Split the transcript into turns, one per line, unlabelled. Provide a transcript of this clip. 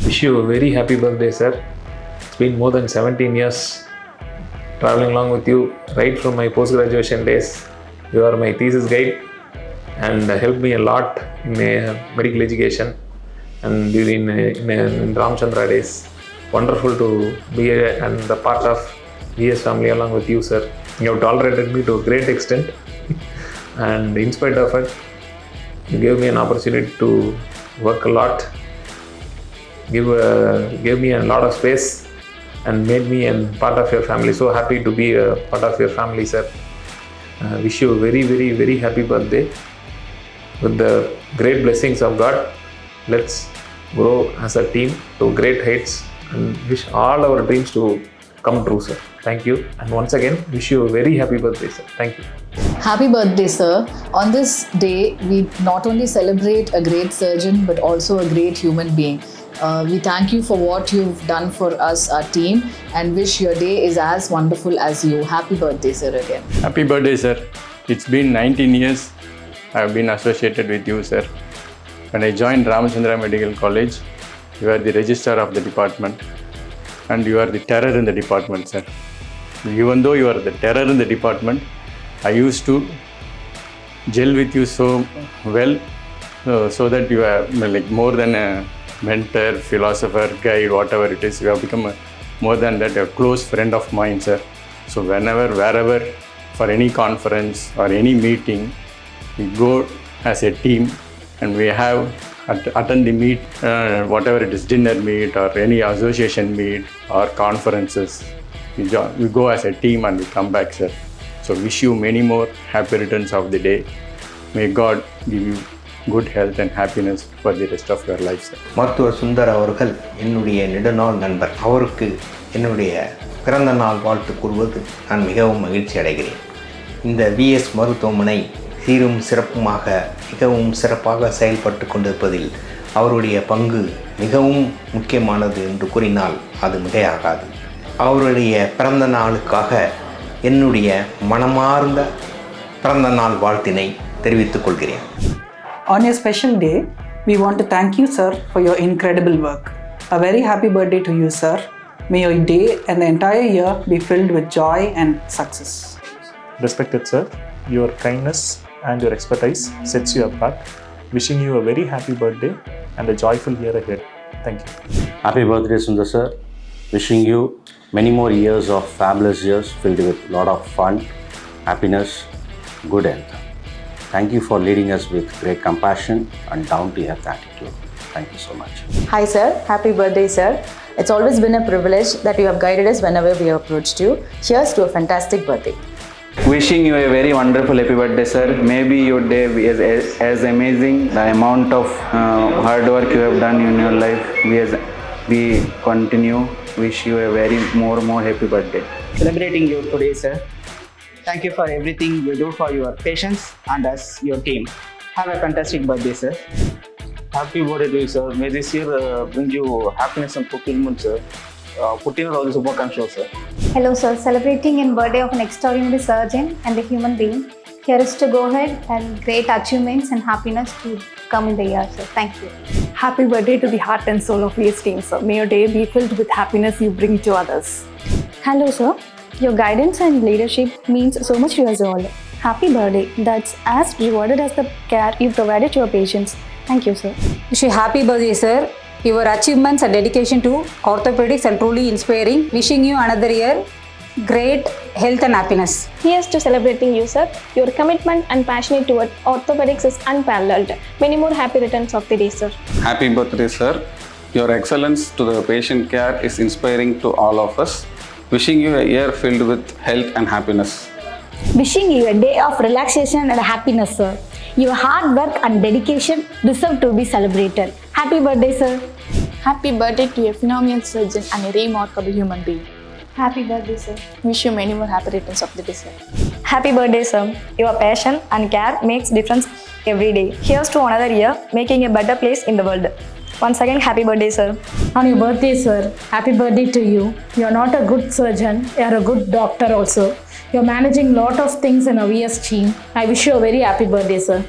Wish you a very happy birthday, sir. It's been more than 17 years traveling along with you right from my post-graduation days. You are my thesis guide and helped me a lot in medical education and during in Ramchandra days. Wonderful to be and the part of VS family along with you, sir. You have tolerated me to a great extent and in spite of it, you gave me an opportunity to work a lot, gave me a lot of space and made me a part of your family. So happy to be a part of your family, sir. Wish you a very, very, very happy birthday. With the great blessings of God, let's grow as a team to great heights and wish all our dreams to come true, sir. Thank you. And once again, wish you a very happy birthday, sir. Thank you.
Happy birthday, sir. On this day, we not only celebrate a great surgeon, but also a great human being. We thank you for what you've done for us, our team, and wish your day is as wonderful as you. Happy birthday, sir, again.
Happy birthday, sir. It's been 19 years I've been associated with you, sir. When I joined Ramachandra Medical College, you are the registrar of the department and you are the terror in the department, sir. Even though you are the terror in the department, I used to gel with you so well so that you are like more than a mentor, philosopher, guide, whatever it is. You have become more than that, a close friend of mine, sir. So whenever, wherever, for any conference or any meeting, we go as a team and we have attend the meet, whatever it is, dinner meet or any association meet or conferences. We go as a team and we come back, sir. So wish you many more happy returns of the day. May God give you good health and happiness for the rest of your life, sir.
மருத்துவர் சுந்தர் அவர்கள் என்னுடைய நெடுநாள் நண்பர். அவருக்கு என்னுடைய பிறந்த நாள் வாழ்த்து கூறுவது நான் மிகவும் மகிழ்ச்சி அடைகிறேன். இந்த விஎஸ் மருத்துவமனை சீரும் சிறப்புமாக மிகவும் சிறப்பாக செயல்பட்டு கொண்டிருப்பதில் அவருடைய பங்கு மிகவும் முக்கியமானது என்று கூறினால் அது மிகையாகாது. அவருடைய பிறந்த நாளுக்காக என்னுடைய மனமார்ந்த பிறந்த நாள் வாழ்த்தினை தெரிவித்துக் கொள்கிறேன்.
On your special day, we want to thank you, sir, for your incredible work. A very happy birthday to you, sir. May your day and the entire year be filled with joy and success.
Respected sir, your kindness and your expertise sets you apart. Wishing you a very happy birthday and a joyful year ahead. Thank you.
Happy birthday, Sundar sir. Wishing you many more years of fabulous years filled with a lot of fun, happiness, good health. Thank you for leading us with great compassion and down-to-earth attitude. Thank you so much.
Hi sir, happy birthday sir. It's always been a privilege that you have guided us whenever we have approached you. Here's to a fantastic birthday.
Wishing you a very wonderful happy birthday, sir. Maybe your day is as amazing. The amount of hard work you have done in your life, we continue. Wish you a very more happy birthday.
Celebrating you today, sir. Thank you for everything you do for your patients and us, your team. Have a fantastic birthday, sir.
Happy birthday to you, sir. May this year bring you happiness and fulfillment, sir. Putting all the superconscious, sir.
Hello, sir. Celebrating in birthday of an extraordinary surgeon and a human being. Here is to go ahead and great achievements and happiness to come in the year, sir. Thank you.
Happy birthday to the heart and soul of VS team, sir. May your day be filled with happiness you bring to others.
Hello, sir. Your guidance and leadership means so much to us all. Happy birthday. That's as rewarded as the care you provided to your patients. Thank you, sir.
Wish you happy birthday, sir. Your achievements and dedication to orthopedics are truly inspiring. Wishing you another year great health and happiness.
Here's to celebrating you, sir. Your commitment and passion toward orthopedics is unparalleled. Many more happy returns of the day, sir.
Happy birthday, sir. Your excellence to the patient care is inspiring to all of us. Wishing you a year filled with health and happiness.
Wishing you a day of relaxation and happiness, sir. Your hard work and dedication deserve to be celebrated. Happy birthday, sir.
Happy birthday to a phenomenal surgeon and a remarkable human being.
Happy birthday, sir.
Wish you many more happy returns of the day, sir.
Happy birthday, sir. Your passion and care makes difference every day. Here's to another year, making a better place in the world. Once again, happy birthday, sir.
On your birthday, sir, happy birthday to you. You're not a good surgeon, you're a good doctor also. You're managing lot of things in a VS team. I wish you a very happy birthday, sir.